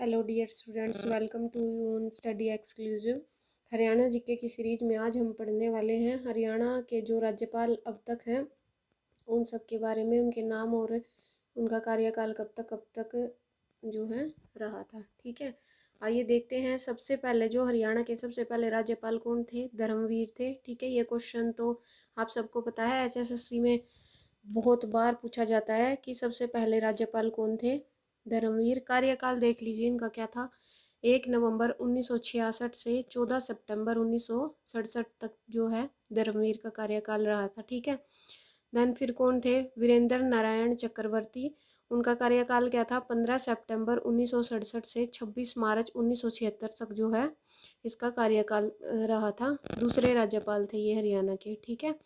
Hello dear students, welcome to you on study exclusive. Haryana GK की series में आज हम पढ़ने वाले हैं हरियाणा के जो राज्यपाल अब तक हैं उन सब के बारे में, उनके नाम और उनका कार्यकाल कब तक जो है रहा था। ठीक है, आइए देखते हैं। सबसे पहले जो हरियाणा के सबसे पहले राज्यपाल कौन थे? धर्मवीर थे। ठीक है, ये क्वेश्चन तो आप सबको पता है, एचएसएससी में बहुत बार पूछा जाता है कि सबसे पहले राज्यपाल कौन थे? धर्मवीर। कार्यकाल देख लीजिए इनका क्या था। 1 नवंबर 1966 से 14 सितंबर 1967 तक जो है धर्मवीर का कार्यकाल रहा था। ठीक है, देन फिर कौन थे? वीरेंद्र नारायण चक्रवर्ती। उनका कार्यकाल क्या था? 15 सितंबर 1967 से 26 मार्च 1976 तक जो है इसका कार्यकाल रहा था। दूसरे राज्यपाल थे ये हरियाणा के। ठीक है,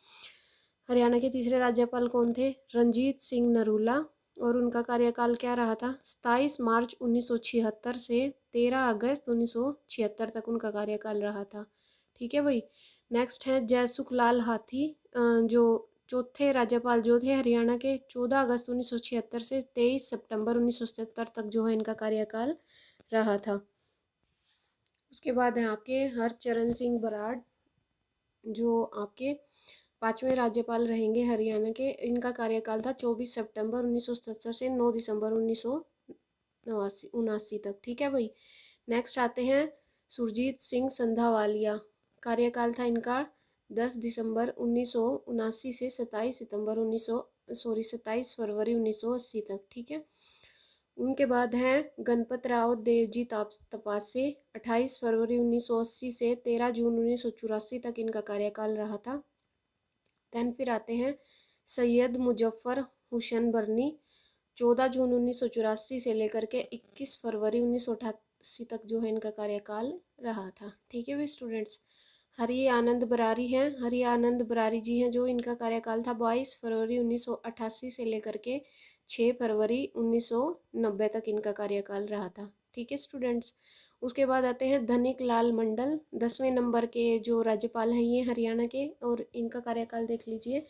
हरियाणा के तीसरे राज्यपाल कौन थे? रंजीत सिंह नरूला। और उनका कार्यकाल क्या रहा था? 27 मार्च 1976 से 13 अगस्त 1976 तक उनका कार्यकाल रहा था। ठीक है भाई। नेक्स्ट है जयसुख लाल हाथी, जो चौथे राज्यपाल जो थे हरियाणा के। 14 अगस्त 1976 से 23 सितंबर 1977 तक जो है इनका कार्यकाल रहा था। उसके बाद है आपके हरचरण सिंह बराड़, जो आपके 5वें राज्यपाल रहेंगे हरियाणा के। इनका कार्यकाल था 24 सितंबर 1977 से 9 दिसंबर 1979 तक। ठीक है भाई। नेक्स्ट आते हैं सुरजीत सिंह संधावालिया। कार्यकाल था इनका 10 दिसंबर 1979 से 27 फरवरी 1980 तक। ठीक है, उनके बाद हैं गणपत राव देवजी तपासे। 28 फरवरी 1980 से 13 जून 1984 तक इनका कार्यकाल रहा था। देन फिर आते हैं सैयद मुजफ्फर हुसैन बरनी। 14 जून 1984 से लेकर के 21 फरवरी 1988 तक जो है इनका कार्यकाल रहा था। ठीक है भाई स्टूडेंट्स। हरि आनंद बरारी हैं। हरि आनंद बरारी जी हैं, जो इनका कार्यकाल था 22 फरवरी 1988 से लेकर के 6 फरवरी 1990 तक इनका कार्यकाल रहा था। ठीक है स्टूडेंट्स। उसके बाद आते हैं धनिक लाल मंडल। 10वें नंबर के जो राज्यपाल हैं ये हरियाणा के, और इनका कार्यकाल देख लीजिए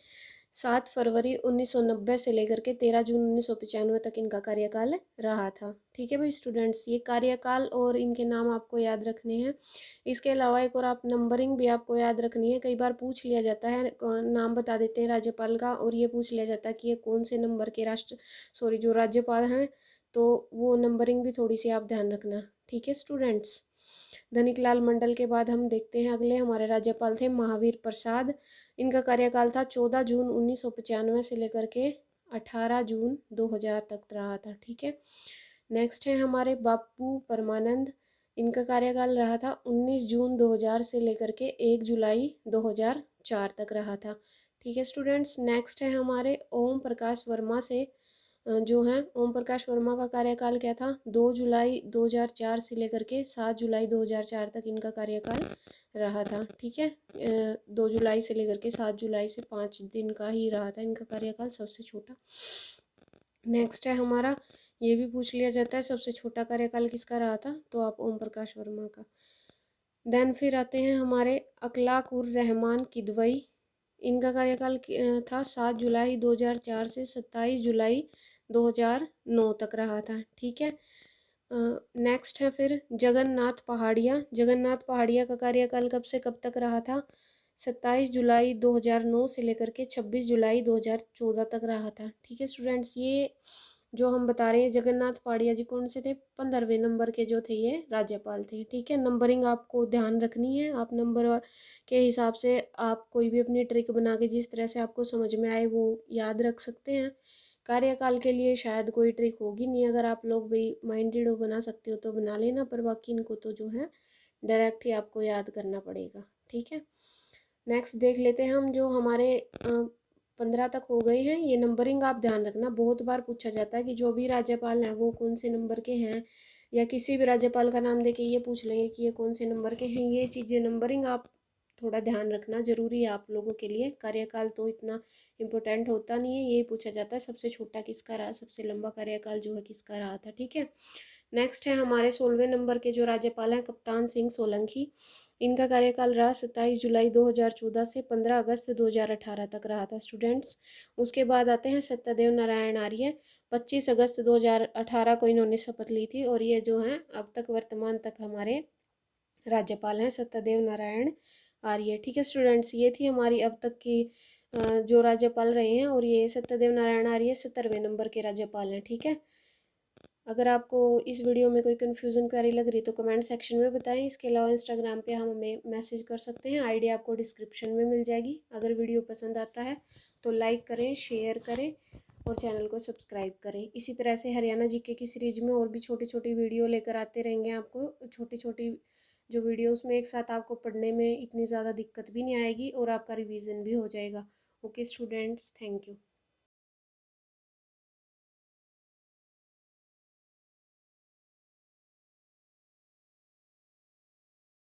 7 फरवरी 1990 से लेकर के 13 जून 1995 तक इनका कार्यकाल रहा था। ठीक है भाई स्टूडेंट्स, ये कार्यकाल और इनके नाम आपको याद रखने हैं। इसके अलावा एक और आप नंबरिंग भी आपको याद रखनी है। कई बार पूछ लिया जाता है, नाम बता देते हैं राज्यपाल का और ये पूछ लिया जाता है कि ये कौन से नंबर के जो राज्यपाल हैं, तो वो नंबरिंग भी थोड़ी सी आप ध्यान रखना। ठीक है स्टूडेंट्स। धनिक लाल मंडल के बाद हम देखते हैं अगले हमारे राज्यपाल थे महावीर प्रसाद। इनका कार्यकाल था 14 जून 1995 से लेकर के 18 जून 2000 तक रहा था। ठीक है, नेक्स्ट है हमारे बापू परमानंद। इनका कार्यकाल रहा था 19 जून 2000 से लेकर के 1 जुलाई 2004 तक रहा था। ठीक है स्टूडेंट्स। नेक्स्ट है हमारे ओम प्रकाश वर्मा से, जो हैं ओम प्रकाश वर्मा का कार्यकाल क्या था? 2 जुलाई 2004 से लेकर के 7 जुलाई 2004 तक इनका कार्यकाल रहा था। ठीक है, 2 जुलाई से लेकर के 7 जुलाई से 5 दिन का ही रहा था इनका कार्यकाल, सबसे छोटा। नेक्स्ट है हमारा, ये भी पूछ लिया जाता है सबसे छोटा कार्यकाल किसका रहा था, तो आप ओम प्रकाश वर्मा का। देन फिर आते हैं हमारे अखलाक उर रहमान किदवई। इनका कार्यकाल था 7 जुलाई 2004 से 27 जुलाई 2009 तक रहा था। ठीक है, नेक्स्ट है फिर जगन्नाथ पहाड़िया। जगन्नाथ पहाड़िया का कार्यकाल कब से कब तक रहा था? 27 जुलाई 2009 से लेकर के 26 जुलाई 2014 तक रहा था। ठीक है स्टूडेंट्स, ये जो हम बता रहे हैं जगन्नाथ पहाड़िया जी कौन से थे? 15वें नंबर के जो थे ये राज्यपाल थे। ठीक है, नंबरिंग आपको ध्यान रखनी है। आप नंबर के हिसाब से आप कोई भी अपनी ट्रिक बना के जिस तरह से आपको समझ में आए वो याद रख सकते हैं। कार्यकाल के लिए शायद कोई ट्रिक होगी नहीं, अगर आप लोग भी माइंडेड हो बना सकते हो तो बना लेना, पर बाकी इनको तो जो है डायरेक्ट ही आपको याद करना पड़ेगा। ठीक है, नेक्स्ट देख लेते हैं हम, जो हमारे 15 तक हो गए हैं। ये नंबरिंग आप ध्यान रखना, बहुत बार पूछा जाता है कि जो भी राज्यपाल हैं वो कौन से नंबर के हैं, या किसी भी राज्यपाल का नाम देके ये पूछ लेंगे कि ये कौन से नंबर के हैं। ये चीज़ें नंबरिंग आप थोड़ा ध्यान रखना जरूरी है आप लोगों के लिए। कार्यकाल तो इतना इम्पोर्टेंट होता नहीं है, यही पूछा जाता है सबसे छोटा किसका रहा, सबसे लंबा कार्यकाल जो है किसका रहा था। ठीक है, नेक्स्ट है हमारे 16वें नंबर के जो राज्यपाल हैं कप्तान सिंह सोलंकी। इनका कार्यकाल रहा 27 जुलाई 2014 से 15 अगस्त 2018 तक रहा था स्टूडेंट्स। उसके बाद आते हैं सत्यदेव नारायण आर्य। 25 अगस्त 2018 को इन्होंने शपथ ली थी। और ये जो हैं अब तक वर्तमान तक हमारे राज्यपाल हैं सत्यदेव नारायण आर्य। ठीक है स्टूडेंट्स, ये थी हमारी अब तक की जो राज्यपाल रहे हैं, और ये सत्यदेव नारायण आर्य 70वें नंबर के राज्यपाल हैं। ठीक है, अगर आपको इस वीडियो में कोई कन्फ्यूज़न क्वेरी लग रही तो कमेंट सेक्शन में बताएं। इसके अलावा इंस्टाग्राम पे हम हमें मैसेज कर सकते हैं, आईडी आपको डिस्क्रिप्शन में मिल जाएगी। अगर वीडियो पसंद आता है तो लाइक करें, शेयर करें और चैनल को सब्सक्राइब करें। इसी तरह से हरियाणा जीके की सीरीज में और भी छोटी छोटी वीडियो लेकर आते रहेंगे। आपको छोटी छोटी जो वीडियोस में एक साथ आपको पढ़ने में इतनी ज़्यादा दिक्कत भी नहीं आएगी और आपका रिवीजन भी हो जाएगा। Okay students, thank you.